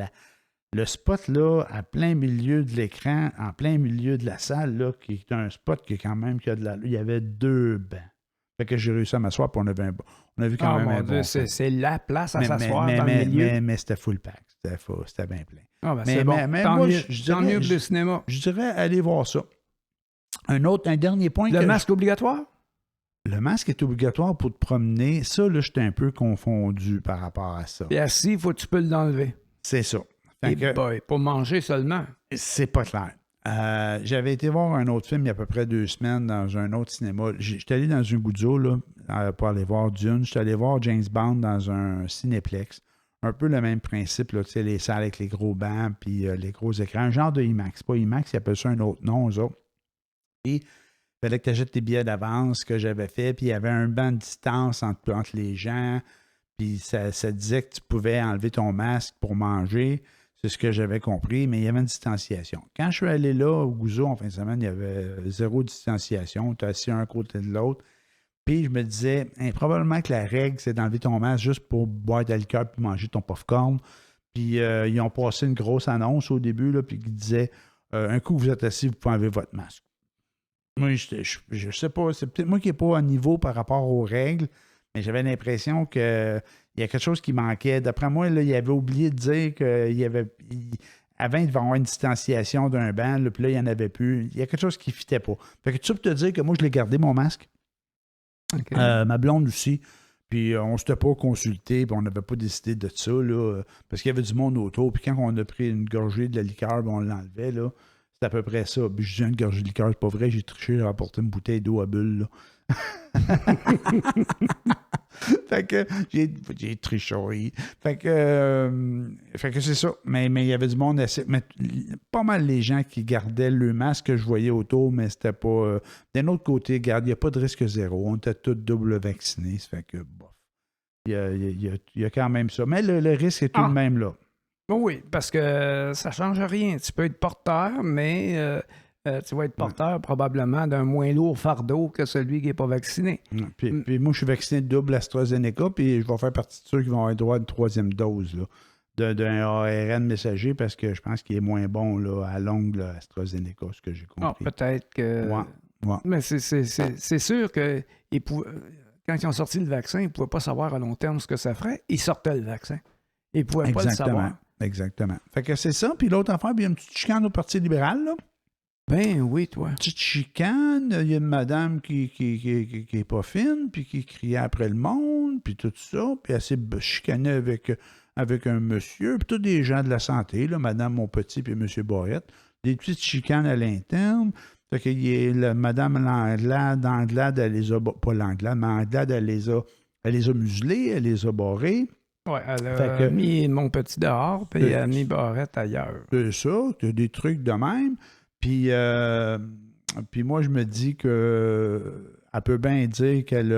le spot, là, à plein milieu de l'écran, en plein milieu de la salle, là, qui est un spot qui est quand même, il y avait 2 bancs. Fait que j'ai réussi à m'asseoir, puis on a vu quand même un bon film. C'est la place à s'asseoir dans le milieu. Mais c'était full pack. C'était bien plein. Ah ben c'est bon. Tant moi, mieux que le cinéma. Je dirais aller voir ça. Un dernier point. Le masque obligatoire? Le masque est obligatoire pour te promener. Ça, là, j'étais un peu confondu par rapport à ça. Et assis, tu peux l'enlever. C'est ça. Pour manger seulement. C'est pas clair. J'avais été voir un autre film il y a à peu près 2 semaines dans un autre cinéma. J'étais allé dans un Guzzo là, pour aller voir Dune. J'étais allé voir James Bond dans un Cinéplex. Un peu le même principe, là, tu sais, les salles avec les gros bancs puis les gros écrans. Un genre de IMAX. Pas IMAX, ils appellent ça un autre nom, eux autres. Et il fallait que tu achètes tes billets d'avance, que j'avais fait, puis il y avait un banc de distance entre les gens, puis ça disait que tu pouvais enlever ton masque pour manger. C'est ce que j'avais compris, mais il y avait une distanciation. Quand je suis allé là, au Guzzo, en fin de semaine, il y avait 0 distanciation. Tu es assis un côté de l'autre. Puis je me disais, probablement que la règle, c'est d'enlever ton masque juste pour boire de l'alcool puis manger ton popcorn. Puis ils ont passé une grosse annonce au début, là, puis qui disait, un coup que vous êtes assis, vous pouvez enlever votre masque. Moi, je sais pas, c'est peut-être moi qui n'ai pas un niveau par rapport aux règles, mais j'avais l'impression qu'il y a quelque chose qui manquait. D'après moi, là, il avait oublié de dire qu'il y avait... Avant, il devait avoir une distanciation d'un banc, là, puis là, il n'y en avait plus. Il y a quelque chose qui ne fitait pas. Fait que tu peux te dire que moi, je l'ai gardé, mon masque. Okay. Ma blonde aussi. Puis on ne s'était pas consulté, puis on n'avait pas décidé de ça, là, parce qu'il y avait du monde autour. Puis quand on a pris une gorgée de la liqueur, on l'enlevait, là. C'est à peu près ça. Puis je dis une gorgée de liqueur, c'est pas vrai, j'ai triché, j'ai rapporté une bouteille d'eau à bulles, là. Fait que j'ai triché. Fait que c'est ça. Mais il y avait du monde assez. Mais pas mal les gens qui gardaient le masque que je voyais autour, mais c'était pas. D'un autre côté, regarde, il n'y a pas de risque zéro. On était tous double vaccinés. Ça fait que bof. Il y a quand même ça. Mais le risque est tout de même là. Oui, parce que ça ne change rien. Tu peux être porteur, mais tu vas être porteur probablement d'un moins lourd fardeau que celui qui n'est pas vacciné. Puis moi, je suis vacciné de double AstraZeneca, puis je vais faire partie de ceux qui vont avoir droit à une 3e dose là, d'un ARN messager, parce que je pense qu'il est moins bon là, à longue, là, AstraZeneca, ce que j'ai compris. Peut-être que... Ouais. Mais c'est sûr que quand ils ont sorti le vaccin, ils ne pouvaient pas savoir à long terme ce que ça ferait. Ils sortaient le vaccin. Ils ne pouvaient pas le savoir. Exactement. Fait que c'est ça. Puis l'autre affaire, il y a une petite chicane au Parti libéral, là. Ben oui, toi. Une petite chicane, il y a une madame qui est pas fine, puis qui criait après le monde, puis tout ça, puis elle s'est chicanée avec un monsieur, puis tous des gens de la santé, là, madame Monpetit puis monsieur Barrette, des petites chicanes à l'interne. Fait que madame Anglade, elle les a... Pas l'Anglade, mais Anglade, elle les a muselés, elle les a barrés. Oui, elle a mis Monpetit dehors, puis elle a mis Barrette ailleurs. C'est ça, tu as des trucs de même. Puis moi, je me dis qu'elle peut bien dire qu'elle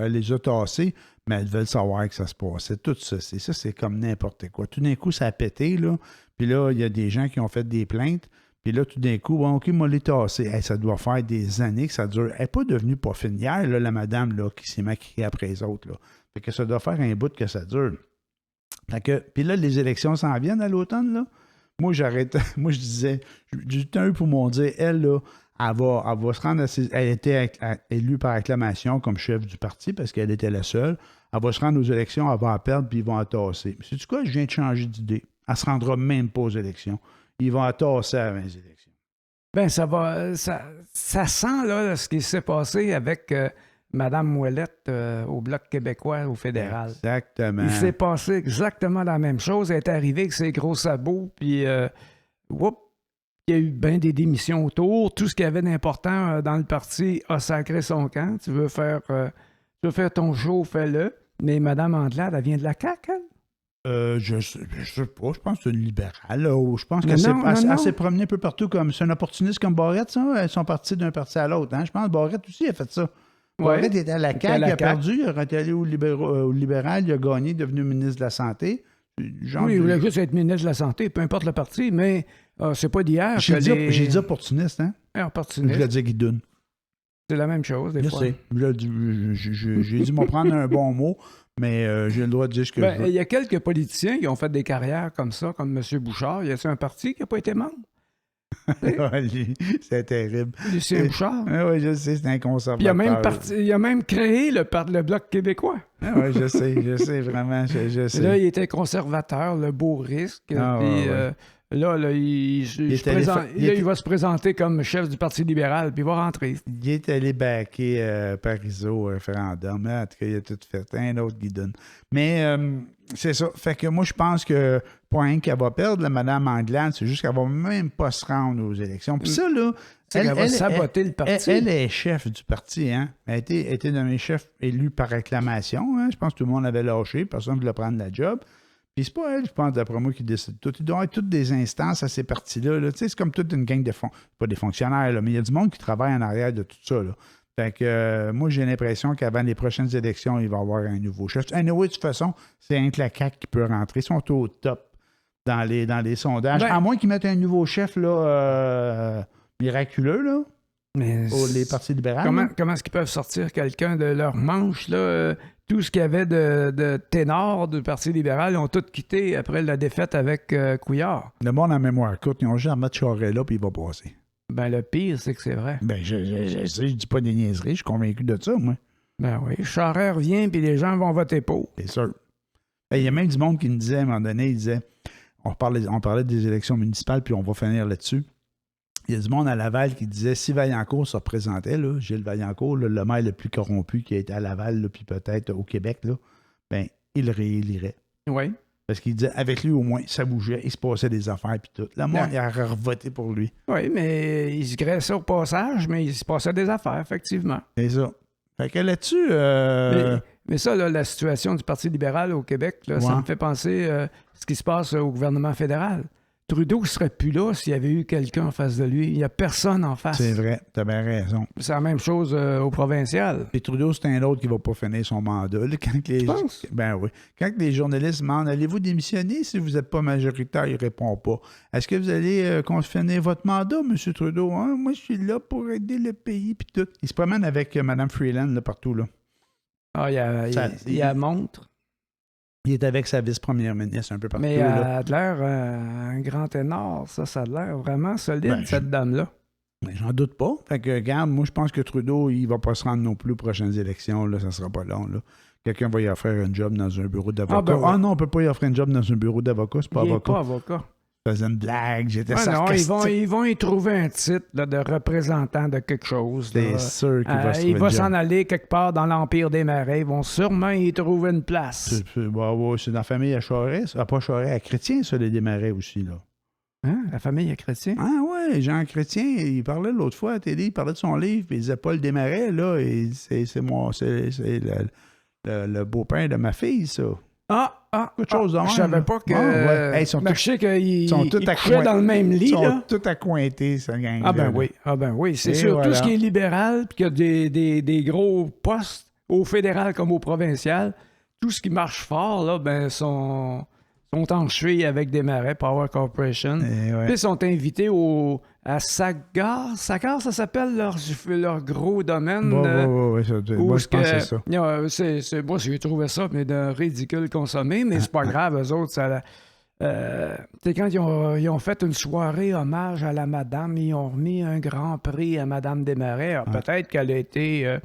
les a tassés, mais elles veulent savoir que ça se passait. Tout ça, c'est comme n'importe quoi. Tout d'un coup, ça a pété, là. Puis là, il y a des gens qui ont fait des plaintes. Puis là, tout d'un coup, bon, OK, moi, les tassé. Hey, ça doit faire des années que ça dure. Elle n'est pas devenue pas fine hier, là, la madame là, qui s'est maquillée après les autres. Là. Fait que ça doit faire un bout que ça dure. Fait que, puis là, les élections s'en viennent à l'automne, là. Moi, j'arrête. Moi, je disais, j'ai tout eu pour m'en dire, elle, là, elle va se rendre elle était élue par acclamation comme chef du parti parce qu'elle était la seule. Elle va se rendre aux élections, elle va en perdre, puis ils vont en tasser. Mais sais-tu quoi? Je viens de changer d'idée. Elle ne se rendra même pas aux élections. Ils vont en tasser avant les élections. Bien, ça sent là, ce qui s'est passé avec Mme Ouellette au Bloc québécois, au fédéral. Exactement. Il s'est passé exactement la même chose. Elle est arrivée avec ses gros sabots, puis il y a eu bien des démissions autour. Tout ce qu'il y avait d'important dans le parti a sacré son camp. Tu veux faire ton show, fais-le. Mais Mme Andelade, elle vient de la CAQ, elle? Je sais pas, je pense que c'est une libérale. Je pense qu'elle s'est promenée un peu partout comme. C'est un opportuniste comme Barrette, ça. Elles sont parties d'un parti à l'autre. Hein? Je pense que Barrette aussi a fait ça. Barrette était à la CAQ, il a perdu, il est allé au libéral, il a gagné, devenu ministre de la Santé. Oui, il voulait juste être ministre de la Santé, peu importe le parti, mais c'est pas d'hier. J'ai dit opportuniste, hein? Opportuniste. Je l'ai dit guidoune. C'est la même chose, des fois. J'ai dû m'en prendre un bon mot, mais j'ai le droit de dire ce que je veux. Il y a quelques politiciens qui ont fait des carrières comme ça, comme M. Bouchard. Y a-t-il un parti qui n'a pas été membre? C'est terrible. Lucien Bouchard. Oui, je sais, c'est un conservateur. Il a même créé le Bloc québécois. Oui, je sais, vraiment, je sais. Là, il était conservateur, le beau risque. Là, il va se présenter comme chef du Parti libéral, puis il va rentrer. Il est allé backer Parizeau au référendum. En tout cas, il a tout fait. Un autre guidon. Mais c'est ça. Fait que moi, je pense que pas rien qu'elle va perdre, la Mme Anglade, c'est juste qu'elle va même pas se rendre aux élections. Puis ça, là... Elle va saboter le parti. Elle est chef du parti, hein? Elle a été nommée chef élue par acclamation. Hein? Je pense que tout le monde avait lâché. Personne ne voulait prendre la job. Puis c'est pas elle, je pense, d'après moi, qui décide tout. Il doit y avoir toutes des instances à ces partis-là. Là. Tu sais, c'est comme toute une gang de pas des fonctionnaires, là, mais il y a du monde qui travaille en arrière de tout ça. Là. Fait que moi, j'ai l'impression qu'avant les prochaines élections, il va y avoir un nouveau chef. Anyway, de toute façon, c'est un la CAQ qui peut rentrer. Ils sont au top dans les sondages. À moins qu'ils mettent un nouveau chef là, miraculeux, là. Mais les partis libéraux. Comment est-ce qu'ils peuvent sortir quelqu'un de leur manche, là? Tout ce qu'il y avait de ténors du Parti libéral, ils ont tout quitté après la défaite avec Couillard. Le monde en mémoire courte, ils ont juste à mettre Charest là, puis il va passer. Ben, le pire, c'est que c'est vrai. Ben, je dis pas des niaiseries, je suis convaincu de ça, moi. Ben oui, Charest revient, puis les gens vont voter pour. C'est sûr. Ben, il y a même du monde qui me disait, à un moment donné, il disait, on parlait des élections municipales, puis on va finir là-dessus. Il y a du monde à Laval qui disait, si Vaillancourt se représentait, là, Gilles Vaillancourt, là, le maire le plus corrompu qui a été à Laval, là, puis peut-être au Québec, là, ben, il le réélirait. Oui. Parce qu'il disait, avec lui, au moins, ça bougeait, il se passait des affaires, puis tout. Le monde, il a revoté pour lui. Oui, mais il se graissait au passage, mais il se passait des affaires, effectivement. C'est ça. Fait que là-dessus... Mais ça, là, la situation du Parti libéral au Québec, là, ça me fait penser ce qui se passe au gouvernement fédéral. Trudeau ne serait plus là s'il y avait eu quelqu'un en face de lui. Il n'y a personne en face. C'est vrai, tu as bien raison. C'est la même chose au provincial. Et Trudeau, c'est un autre qui ne va pas finir son mandat. Là, Tu penses? Ben oui. Quand les journalistes demandent, allez-vous démissionner si vous n'êtes pas majoritaire, il ne répond pas. Est-ce que vous allez finir votre mandat, M. Trudeau? Hein? Moi, je suis là pour aider le pays. Puis tout. Il se promène avec Mme Freeland là, partout. Là. Ah, il y a montre. Il est avec sa vice-première ministre un peu partout. Mais elle là. a l'air un grand ténor, ça a l'air vraiment solide, cette dame-là. Ben, j'en doute pas. Fait que, regarde, moi, je pense que Trudeau, il va pas se rendre non plus aux prochaines élections. Là, ça sera pas long. Là. Quelqu'un va y offrir un job dans un bureau d'avocat. Non, on peut pas y offrir un job dans un bureau d'avocat, c'est pas avocat. Il n'est pas avocat. Je faisais une blague, j'étais sarcastique. Non, ils vont y trouver un titre là, de représentant de quelque chose. C'est sûr qu'il va se trouver il va s'en aller quelque part dans l'Empire des Marais. Ils vont sûrement y trouver une place. C'est dans la famille à Charest. Pas Charest, à Chrétien, ça, les Desmarais aussi, là. Hein? La famille à Chrétien? Ah ouais, Jean Chrétien, il parlait l'autre fois à la télé, il parlait de son livre, puis il disait Paul Desmarais, là, et c'est le beau-père de ma fille, ça. Quelque chose je savais pas que... je sais qu'ils couchaient dans le même lit, Ils sont là. tous accointés, ça gang. Ah ben oui, c'est sûr. Voilà. Tout ce qui est libéral, puis qu'il y a des gros postes, au fédéral comme au provincial, tout ce qui marche fort, là, ben, sont en cheville avec Desmarais, Power Corporation. Et ouais. Puis ils sont invités à Sagar. Sagar, ça s'appelle leur gros domaine. Ouais, moi, je pense que c'est ça. Moi, j'ai trouvé ça, mais d'un ridicule consommé, mais c'est pas grave, eux autres, ça... quand ils ont fait une soirée hommage à la madame, ils ont remis un grand prix à Madame Desmarais. Alors, peut-être qu'elle a été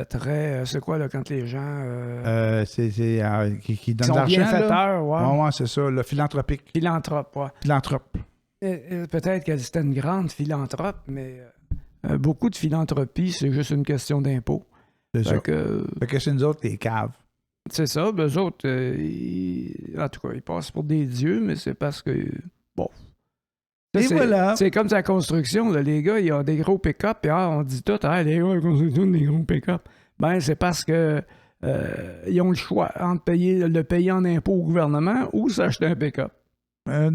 très... c'est quoi, là, quand les gens... qui donnent de sont l'argent, bienfaiteurs, ouais. Ouais, c'est ça, le philanthropique. Philanthrope, ouais. Philanthrope. Peut-être qu'elle c'était une grande philanthrope, mais beaucoup de philanthropie, c'est juste une question d'impôt. C'est ça. Fait que c'est nous autres, les caves. C'est ça, eux autres, en tout cas, ils passent pour des dieux, mais c'est parce que, bon. Et voilà. C'est comme sa construction, là, les gars, ils ont des gros pick-up, et on dit tout, les gars, ils construisent des gros pick-up. Ben, c'est parce que ils ont le choix entre le payer en impôts au gouvernement ou s'acheter un pick-up. Mais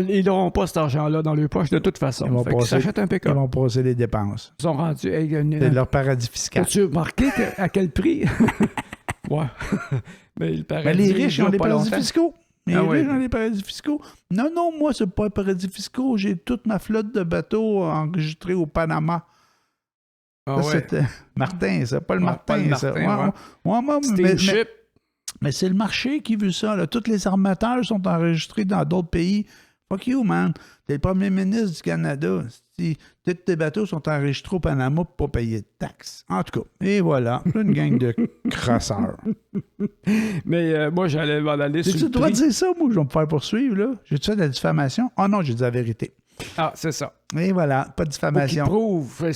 ils n'auront pas cet argent-là dans leur poche de toute façon. Ils s'achètent un pick-up. Ils vont passer les dépenses. Ils sont rendus... c'est leur paradis fiscal. As-tu remarqué à quel prix? Ouais. Mais les riches ont des paradis fiscaux. Les riches ont des paradis fiscaux. Non, moi, c'est pas un paradis fiscaux. J'ai toute ma flotte de bateaux enregistrés au Panama. C'était Martin, c'est pas le Martin. Ça. Mais c'est le marché qui veut ça. Là. Tous les armateurs sont enregistrés dans d'autres pays. Fuck you, man. T'es le premier ministre du Canada. Tous tes bateaux sont enregistrés au Panama pour pas payer de taxes. En tout cas, et voilà. Une gang de crasseurs. Mais moi, j'allais m'en aller sur le tu dois dire ça, moi, je vais me faire poursuivre, là. J'ai-tu fait de la diffamation? Ah non, j'ai dit la vérité. Ah, c'est ça. Et voilà, pas de diffamation. Faut qu'il prouve.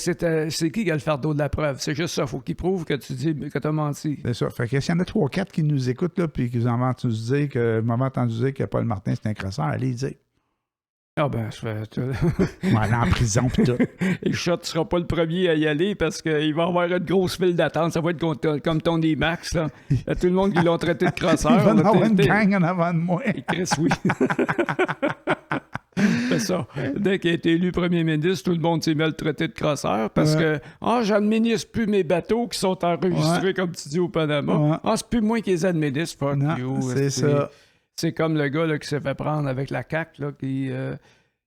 C'est qui a le fardeau de la preuve? C'est juste ça. Faut qu'il prouve que tu dis que t'as menti. C'est ça. Fait que s'il y en a 3-4 qui nous écoutent, là, puis qui m'ont entendu dire que Paul Martin, c'est un crasseur, allez dire. Ah ben, je fais... On va aller en prison pis tout. Et Shot ne sera pas le premier à y aller parce qu'il va y avoir une grosse file d'attente. Ça va être comme Tony Max. Là. Tout le monde qui l'ont traité de crasseur. Il va y avoir une gang en avant de moi. Et Chris, oui. C'est ça. Dès qu'il a été élu premier ministre, tout le monde s'est mis à le traiter de crasseur parce que j'administre plus mes bateaux qui sont enregistrés, comme tu dis, au Panama. C'est plus moi qui les administre. Fuck you. C'est ça. C'est comme le gars là, qui s'est fait prendre avec la CAQ, là, qui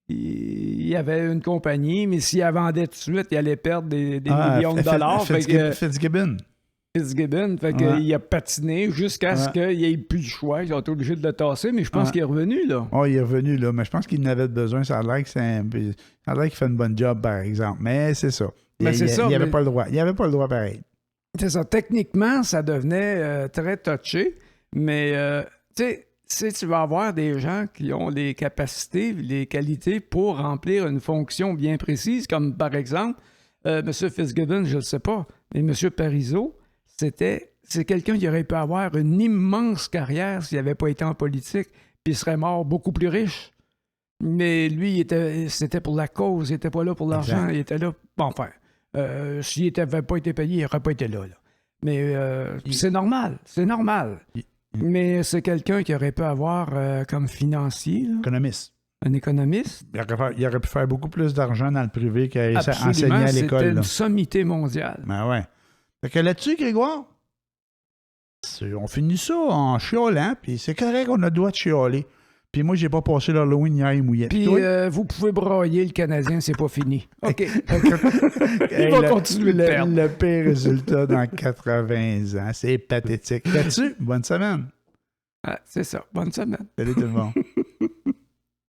il avait une compagnie, mais s'il la vendait tout de suite, il allait perdre des millions de dollars. Fitzgibbon. Fait qu'il a patiné jusqu'à ce qu'il n'y ait plus de choix. Ils ont été obligés de le tasser, mais je pense qu'il est revenu, là. Il est revenu, là, mais je pense qu'il en avait besoin. Ça a l'air qu'il fait une bonne job, par exemple. Mais c'est ça. Il n'avait pas le droit. Il n'avait pas le droit pareil. C'est ça. Techniquement, ça devenait très touché, mais tu sais, si tu vas avoir des gens qui ont les capacités, les qualités pour remplir une fonction bien précise, comme par exemple, M. Fitzgibbon, je ne le sais pas, mais M. Parizeau, c'est quelqu'un qui aurait pu avoir une immense carrière s'il n'avait pas été en politique, puis il serait mort beaucoup plus riche. Mais lui, c'était pour la cause, il n'était pas là pour l'argent, il était là... Bon, enfin, s'il n'avait pas été payé, il n'aurait pas été là. Mais c'est normal. Mais c'est quelqu'un qui aurait pu avoir comme financier. Là. Économiste. Un économiste. Il aurait pu faire beaucoup plus d'argent dans le privé qu'à enseigner à l'école. C'était une sommité mondiale. Ben ouais. Fait que là-dessus, Grégoire, on finit ça en chialant, puis c'est correct qu'on a le droit de chialer. Puis moi, j'ai pas passé l'Halloween hier, il mouillait. Puis vous pouvez broyer le Canadien, c'est pas fini. OK. Il va continuer de perdre. Le pire résultat dans 80 ans. C'est pathétique. Là-dessus, bonne semaine. Ah, c'est ça. Bonne semaine. Salut tout le monde.